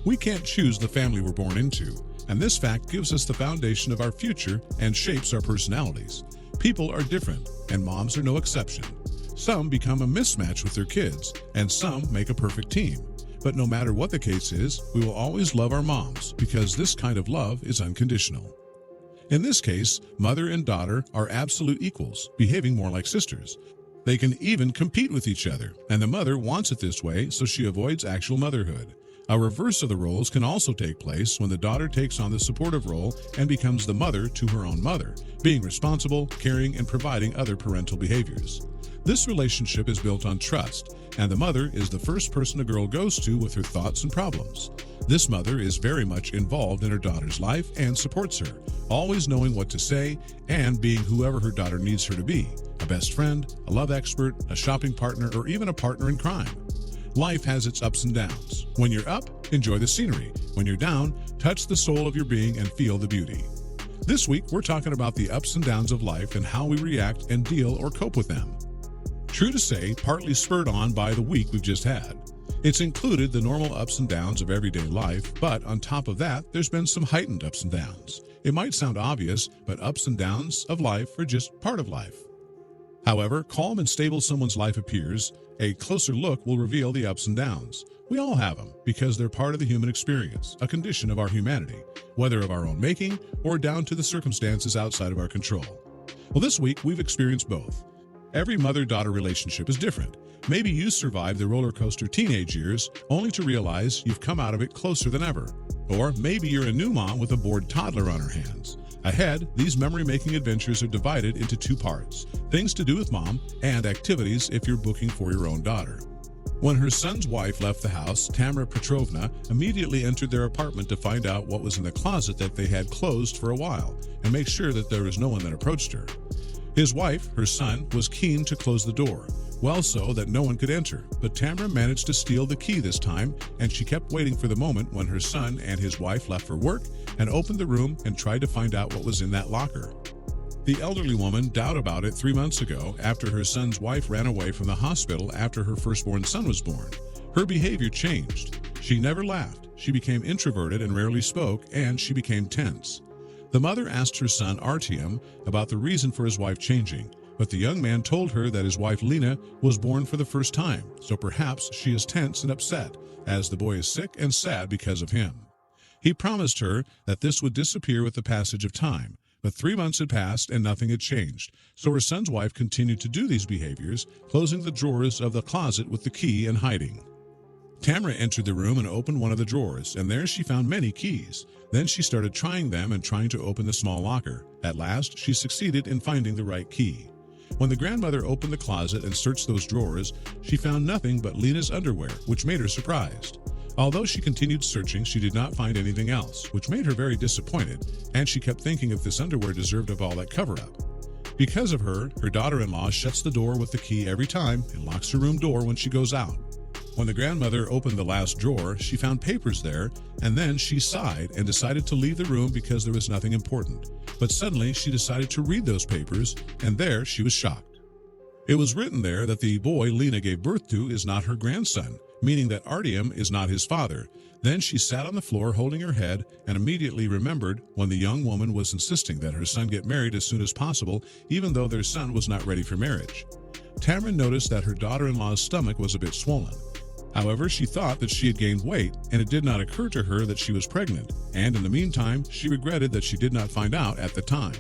We can't choose the family we're born into, and this fact gives us the foundation of our future and shapes our personalities. People are different, and moms are no exception. Some become a mismatch with their kids, and some make a perfect team. But no matter what the case is, we will always love our moms because this kind of love is unconditional. In this case, mother and daughter are absolute equals, behaving more like sisters. They can even compete with each other, and the mother wants it this way so she avoids actual motherhood. A reverse of the roles can also take place when the daughter takes on the supportive role and becomes the mother to her own mother, being responsible, caring, and providing other parental behaviors. This relationship is built on trust, and the mother is the first person a girl goes to with her thoughts and problems. This mother is very much involved in her daughter's life and supports her, always knowing what to say and being whoever her daughter needs her to be, a best friend, a love expert, a shopping partner, or even a partner in crime. Life has its ups and downs. When you're up, enjoy the scenery. When you're down, touch the soul of your being and feel the beauty. This week, we're talking about the ups and downs of life and how we react and deal or cope with them. True to say, partly spurred on by the week we've just had. It's included the normal ups and downs of everyday life, but on top of that, there's been some heightened ups and downs. It might sound obvious, but ups and downs of life are just part of life. However calm and stable someone's life appears, a closer look will reveal the ups and downs. We all have them because they're part of the human experience, a condition of our humanity, whether of our own making or down to the circumstances outside of our control. Well, this week we've experienced both. Every mother-daughter relationship is different. Maybe you survived the roller coaster teenage years only to realize you've come out of it closer than ever. Or maybe you're a new mom with a bored toddler on her hands. Ahead, these memory-making adventures are divided into two parts, things to do with mom and activities if you're booking for your own daughter. When her son's wife left the house, Tamara Petrovna immediately entered their apartment to find out what was in the closet that they had closed for a while and make sure that there was no one that approached her. His wife, her son, was keen to close the door, well so that no one could enter, but Tamara managed to steal the key this time, and she kept waiting for the moment when her son and his wife left for work and opened the room and tried to find out what was in that locker. The elderly woman doubted about it 3 months ago after her son's wife ran away from the hospital after her firstborn son was born. Her behavior changed. She never laughed, she became introverted and rarely spoke, and she became tense. The mother asked her son Artyom about the reason for his wife changing, but the young man told her that his wife Lena was born for the first time, so perhaps she is tense and upset, as the boy is sick and sad because of him. He promised her that this would disappear with the passage of time, but 3 months had passed and nothing had changed, so her son's wife continued to do these behaviors, closing the drawers of the closet with the key and hiding. Tamara entered the room and opened one of the drawers, and there she found many keys. Then she started trying them and trying to open the small locker. At last, she succeeded in finding the right key. When the grandmother opened the closet and searched those drawers, she found nothing but Lena's underwear, which made her surprised. Although she continued searching, she did not find anything else, which made her very disappointed, and she kept thinking if this underwear deserved of all that cover-up. Because of her, her daughter-in-law shuts the door with the key every time and locks her room door when she goes out. When the grandmother opened the last drawer, she found papers there, and then she sighed and decided to leave the room because there was nothing important. But suddenly, she decided to read those papers, and there she was shocked. It was written there that the boy Lena gave birth to is not her grandson, meaning that Artyom is not his father. Then she sat on the floor holding her head and immediately remembered when the young woman was insisting that her son get married as soon as possible, even though their son was not ready for marriage. Tamara noticed that her daughter-in-law's stomach was a bit swollen. However, she thought that she had gained weight, and it did not occur to her that she was pregnant, and in the meantime, she regretted that she did not find out at the time.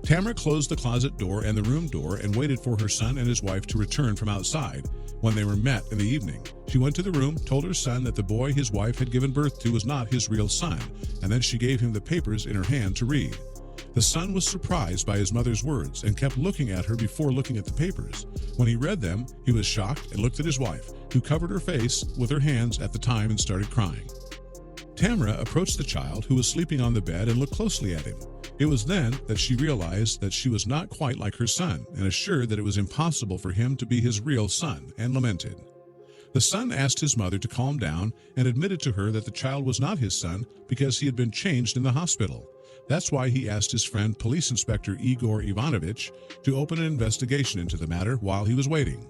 Tamara closed the closet door and the room door and waited for her son and his wife to return from outside. When they were met in the evening, she went to the room, told her son that the boy his wife had given birth to was not his real son, and then she gave him the papers in her hand to read. The son was surprised by his mother's words and kept looking at her before looking at the papers. When he read them, he was shocked and looked at his wife, who covered her face with her hands at the time and started crying. Tamara approached the child, who was sleeping on the bed, and looked closely at him. It was then that she realized that she was not quite like her son and assured that it was impossible for him to be his real son, and lamented. The son asked his mother to calm down and admitted to her that the child was not his son because he had been changed in the hospital. That's why he asked his friend, Police Inspector Igor Ivanovich, to open an investigation into the matter while he was waiting.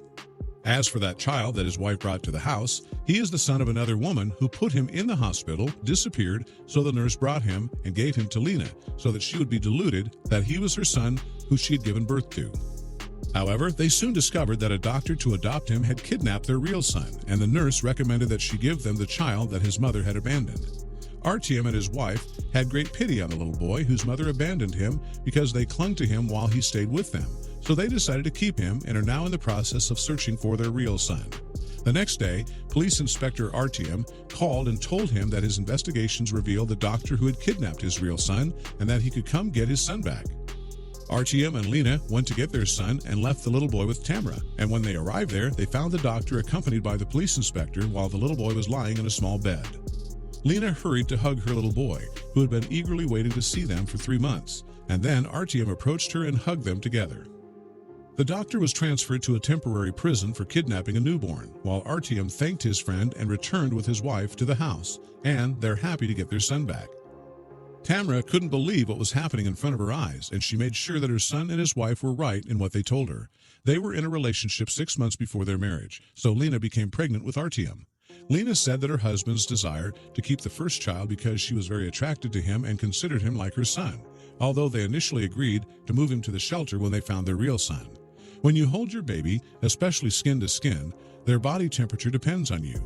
As for that child that his wife brought to the house, he is the son of another woman who put him in the hospital, disappeared, so the nurse brought him and gave him to Lena so that she would be deluded that he was her son who she had given birth to. However, they soon discovered that a doctor to adopt him had kidnapped their real son, and the nurse recommended that she give them the child that his mother had abandoned. Artyom and his wife had great pity on the little boy whose mother abandoned him because they clung to him while he stayed with them. So they decided to keep him and are now in the process of searching for their real son. The next day, Police Inspector Artyom called and told him that his investigations revealed the doctor who had kidnapped his real son and that he could come get his son back. Artyom and Lena went to get their son and left the little boy with Tamara, and when they arrived there, they found the doctor accompanied by the police inspector while the little boy was lying in a small bed. Lena hurried to hug her little boy, who had been eagerly waiting to see them for 3 months, and then Artyom approached her and hugged them together. The doctor was transferred to a temporary prison for kidnapping a newborn, while Artyom thanked his friend and returned with his wife to the house, and they're happy to get their son back. Tamara couldn't believe what was happening in front of her eyes, and she made sure that her son and his wife were right in what they told her. They were in a relationship 6 months before their marriage, so Lena became pregnant with Artyom. Lena said that her husband's desire to keep the first child because she was very attracted to him and considered him like her son, although they initially agreed to move him to the shelter when they found their real son. When you hold your baby, especially skin to skin, their body temperature depends on you.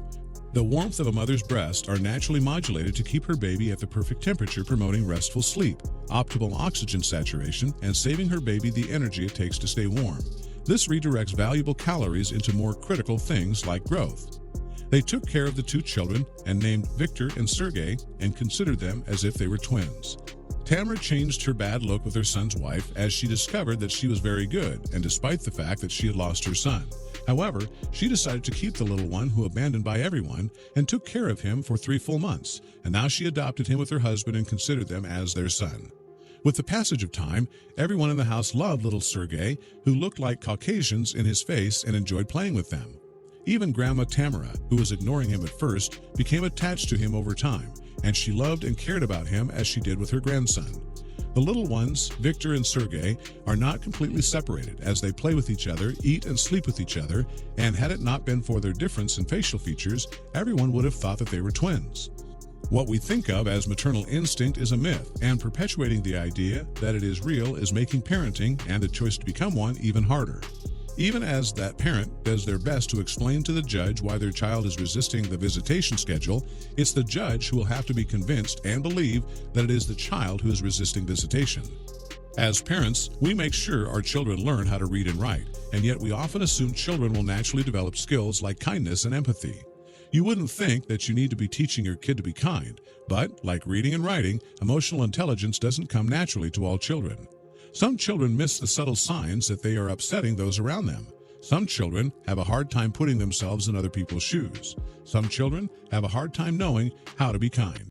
The warmth of a mother's breasts are naturally modulated to keep her baby at the perfect temperature, promoting restful sleep, optimal oxygen saturation, and saving her baby the energy it takes to stay warm. This redirects valuable calories into more critical things like growth. They took care of the 2 children and named Victor and Sergei and considered them as if they were twins. Tamara changed her bad look with her son's wife as she discovered that she was very good, and despite the fact that she had lost her son. However, she decided to keep the little one who abandoned by everyone and took care of him for 3 full months, and now she adopted him with her husband and considered them as their son. With the passage of time, everyone in the house loved little Sergei, who looked like Caucasians in his face and enjoyed playing with them. Even Grandma Tamara, who was ignoring him at first, became attached to him over time, and she loved and cared about him as she did with her grandson. The little ones, Victor and Sergei, are not completely separated as they play with each other, eat and sleep with each other, and had it not been for their difference in facial features, everyone would have thought that they were twins. What we think of as maternal instinct is a myth, and perpetuating the idea that it is real is making parenting and the choice to become one even harder. Even as that parent does their best to explain to the judge why their child is resisting the visitation schedule, it's the judge who will have to be convinced and believe that it is the child who is resisting visitation. As parents, we make sure our children learn how to read and write, and yet we often assume children will naturally develop skills like kindness and empathy. You wouldn't think that you need to be teaching your kid to be kind, but, like reading and writing, emotional intelligence doesn't come naturally to all children. Some children miss the subtle signs that they are upsetting those around them. Some children have a hard time putting themselves in other people's shoes. Some children have a hard time knowing how to be kind.